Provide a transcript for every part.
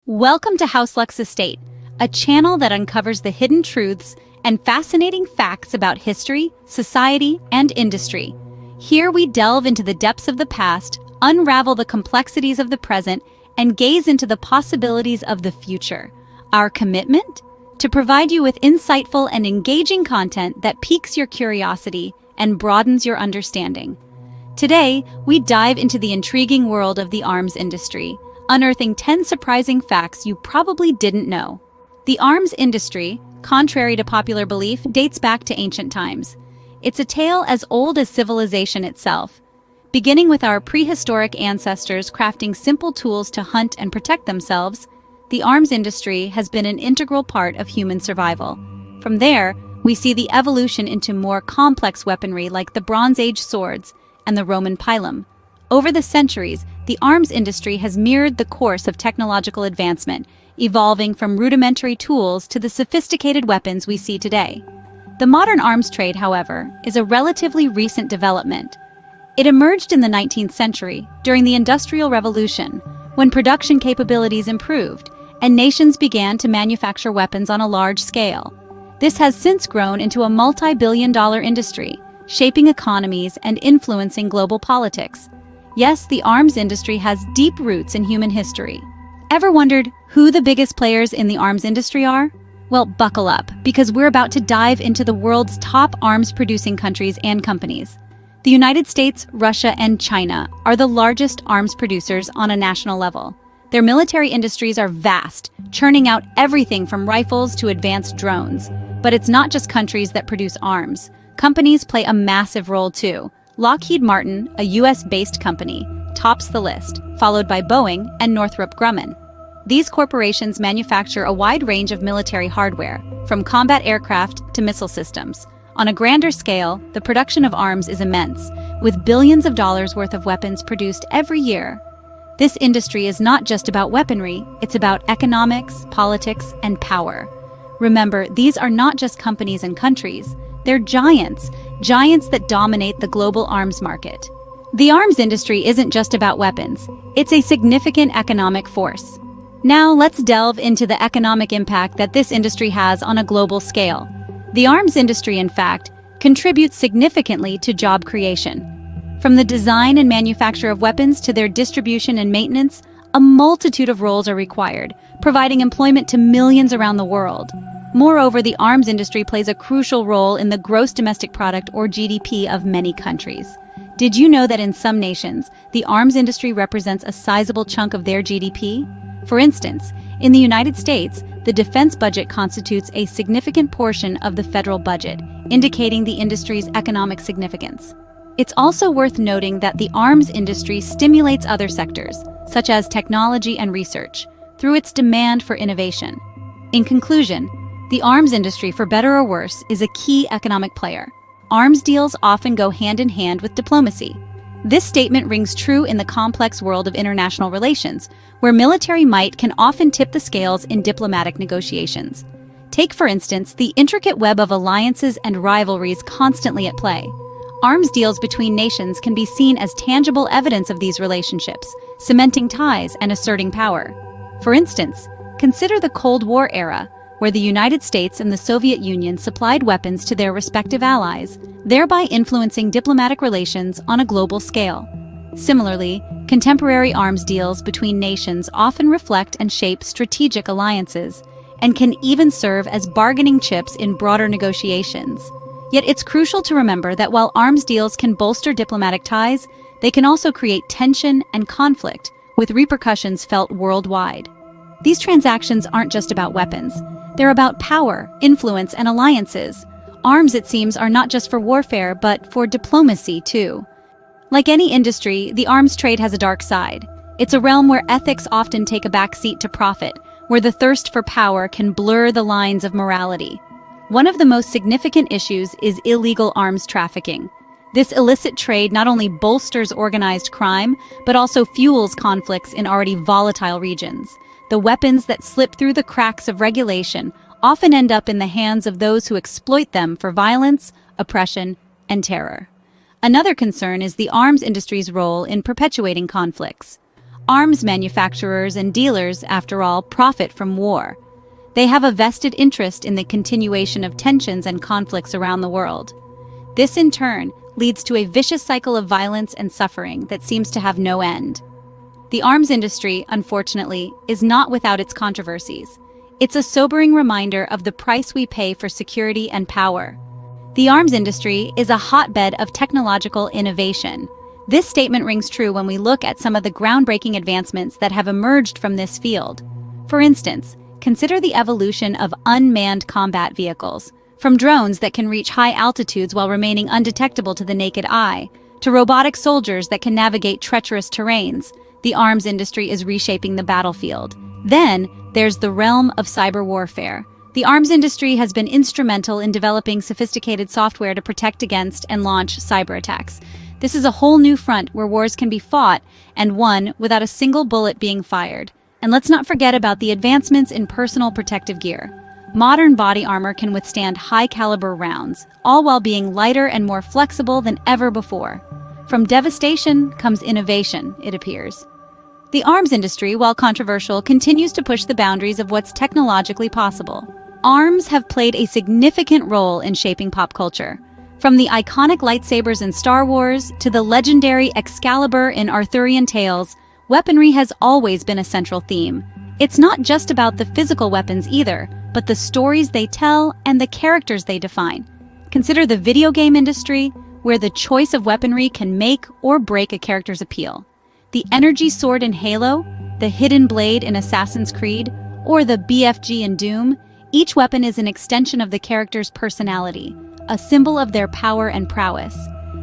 Welcome to House Lux Estate, a channel that uncovers the hidden truths and fascinating facts about history, society, and industry. Here we delve into the depths of the past, unravel the complexities of the present, and gaze into the possibilities of the future. Our commitment? To provide you with insightful and engaging content that piques your curiosity and broadens your understanding. Today, we dive into the intriguing world of the arms industry, unearthing 10 surprising facts you probably didn't know. The arms industry, contrary to popular belief, dates back to ancient times. It's a tale as old as civilization itself. Beginning with our prehistoric ancestors crafting simple tools to hunt and protect themselves, the arms industry has been an integral part of human survival. From there, we see the evolution into more complex weaponry like the Bronze Age swords and the Roman pilum. Over the centuries, the arms industry has mirrored the course of technological advancement, evolving from rudimentary tools to the sophisticated weapons we see today. The modern arms trade, however, is a relatively recent development. It emerged in the 19th century, during the Industrial Revolution, when production capabilities improved and nations began to manufacture weapons on a large scale. This has since grown into a multi-billion-dollar industry, shaping economies and influencing global politics. Yes, the arms industry has deep roots in human history. Ever wondered who the biggest players in the arms industry are? Well, buckle up, because we're about to dive into the world's top arms-producing countries and companies. The United States, Russia, and China are the largest arms producers on a national level. Their military industries are vast, churning out everything from rifles to advanced drones. But it's not just countries that produce arms. Companies play a massive role too. Lockheed Martin, a US-based company, tops the list, followed by Boeing and Northrop Grumman. These corporations manufacture a wide range of military hardware, from combat aircraft to missile systems. On a grander scale, the production of arms is immense, with billions of dollars worth of weapons produced every year. This industry is not just about weaponry, it's about economics, politics, and power. Remember, these are not just companies and countries. They're giants that dominate the global arms market. The arms industry isn't just about weapons. It's a significant economic force. Now let's delve into the economic impact that this industry has on a global scale. The arms industry, in fact, contributes significantly to job creation. From the design and manufacture of weapons to their distribution and maintenance, a multitude of roles are required, providing employment to millions around the world. Moreover, the arms industry plays a crucial role in the gross domestic product, or GDP, of many countries. Did you know that in some nations, the arms industry represents a sizable chunk of their GDP? For instance, in the United States, the defense budget constitutes a significant portion of the federal budget, indicating the industry's economic significance. It's also worth noting that the arms industry stimulates other sectors, such as technology and research, through its demand for innovation. In conclusion, the arms industry, for better or worse, is a key economic player. Arms deals often go hand in hand with diplomacy. This statement rings true in the complex world of international relations, where military might can often tip the scales in diplomatic negotiations. Take, for instance, the intricate web of alliances and rivalries constantly at play. Arms deals between nations can be seen as tangible evidence of these relationships, cementing ties and asserting power. For instance, consider the Cold War era, where the United States and the Soviet Union supplied weapons to their respective allies, thereby influencing diplomatic relations on a global scale. Similarly, contemporary arms deals between nations often reflect and shape strategic alliances, and can even serve as bargaining chips in broader negotiations. Yet it's crucial to remember that while arms deals can bolster diplomatic ties, they can also create tension and conflict, with repercussions felt worldwide. These transactions aren't just about weapons. They're about power, influence, and alliances. Arms, it seems, are not just for warfare, but for diplomacy, too. Like any industry, the arms trade has a dark side. It's a realm where ethics often take a backseat to profit, where the thirst for power can blur the lines of morality. One of the most significant issues is illegal arms trafficking. This illicit trade not only bolsters organized crime, but also fuels conflicts in already volatile regions. The weapons that slip through the cracks of regulation often end up in the hands of those who exploit them for violence, oppression, and terror. Another concern is the arms industry's role in perpetuating conflicts. Arms manufacturers and dealers, after all, profit from war. They have a vested interest in the continuation of tensions and conflicts around the world. This, in turn, leads to a vicious cycle of violence and suffering that seems to have no end. The arms industry, unfortunately, is not without its controversies. It's a sobering reminder of the price we pay for security and power. The arms industry is a hotbed of technological innovation. This statement rings true when we look at some of the groundbreaking advancements that have emerged from this field. For instance, consider the evolution of unmanned combat vehicles, from drones that can reach high altitudes while remaining undetectable to the naked eye, to robotic soldiers that can navigate treacherous terrains. The arms industry is reshaping the battlefield. Then, there's the realm of cyber warfare. The arms industry has been instrumental in developing sophisticated software to protect against and launch cyber attacks. This is a whole new front where wars can be fought and won without a single bullet being fired. And let's not forget about the advancements in personal protective gear. Modern body armor can withstand high-caliber rounds, all while being lighter and more flexible than ever before. From devastation comes innovation, it appears. The arms industry, while controversial, continues to push the boundaries of what's technologically possible. Arms have played a significant role in shaping pop culture. From the iconic lightsabers in Star Wars to the legendary Excalibur in Arthurian tales, weaponry has always been a central theme. It's not just about the physical weapons either, but the stories they tell and the characters they define. Consider the video game industry, where the choice of weaponry can make or break a character's appeal. The energy sword in Halo, the hidden blade in Assassin's Creed, or the BFG in Doom, each weapon is an extension of the character's personality, a symbol of their power and prowess.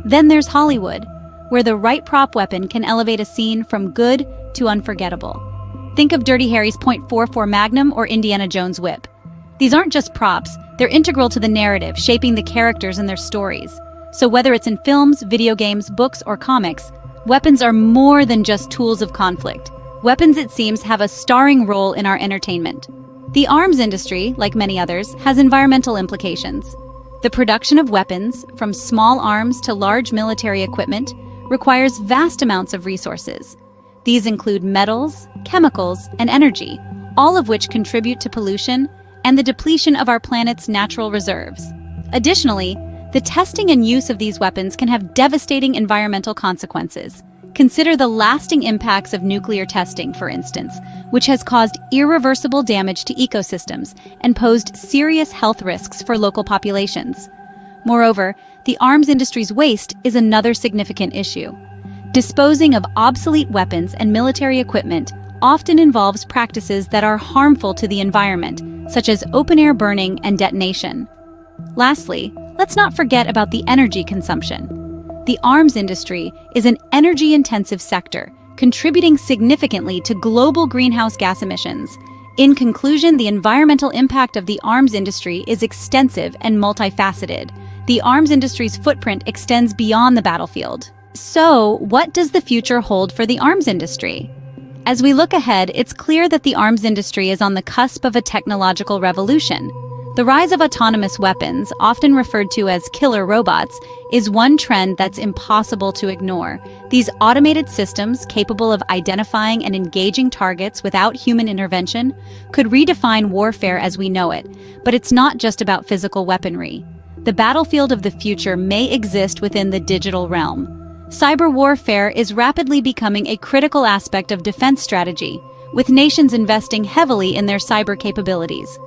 Then there's Hollywood, where the right prop weapon can elevate a scene from good to unforgettable. Think of Dirty Harry's .44 Magnum or Indiana Jones' whip. These aren't just props, they're integral to the narrative, shaping the characters and their stories. So whether it's in films, video games, books, or comics, weapons are more than just tools of conflict. Weapons, it seems, have a starring role in our entertainment. The arms industry, like many others, has environmental implications. The production of weapons, from small arms to large military equipment, requires vast amounts of resources. These include metals, chemicals, and energy, all of which contribute to pollution and the depletion of our planet's natural reserves. Additionally, the testing and use of these weapons can have devastating environmental consequences. Consider the lasting impacts of nuclear testing, for instance, which has caused irreversible damage to ecosystems and posed serious health risks for local populations. Moreover, the arms industry's waste is another significant issue. Disposing of obsolete weapons and military equipment often involves practices that are harmful to the environment, such as open-air burning and detonation. Lastly, let's not forget about the energy consumption. The arms industry is an energy-intensive sector, contributing significantly to global greenhouse gas emissions. In conclusion, the environmental impact of the arms industry is extensive and multifaceted. The arms industry's footprint extends beyond the battlefield. So, what does the future hold for the arms industry? As we look ahead, it's clear that the arms industry is on the cusp of a technological revolution. The rise of autonomous weapons, often referred to as killer robots, is one trend that's impossible to ignore. These automated systems, capable of identifying and engaging targets without human intervention, could redefine warfare as we know it. But it's not just about physical weaponry. The battlefield of the future may exist within the digital realm. Cyber warfare is rapidly becoming a critical aspect of defense strategy, with nations investing heavily in their cyber capabilities.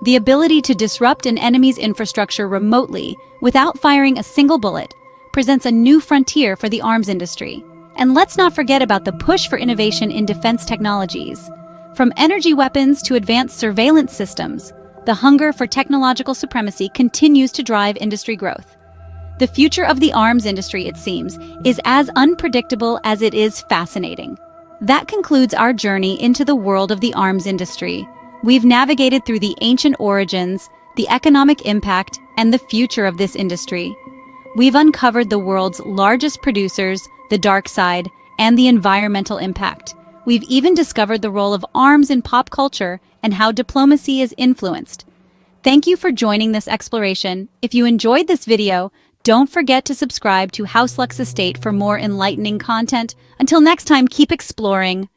The ability to disrupt an enemy's infrastructure remotely, without firing a single bullet, presents a new frontier for the arms industry. And let's not forget about the push for innovation in defense technologies. From energy weapons to advanced surveillance systems, the hunger for technological supremacy continues to drive industry growth. The future of the arms industry, it seems, is as unpredictable as it is fascinating. That concludes our journey into the world of the arms industry. We've navigated through the ancient origins, the economic impact, and the future of this industry. We've uncovered the world's largest producers, the dark side, and the environmental impact. We've even discovered the role of arms in pop culture and how diplomacy is influenced. Thank you for joining this exploration. If you enjoyed this video, don't forget to subscribe to House Lux Estate for more enlightening content. Until next time, keep exploring.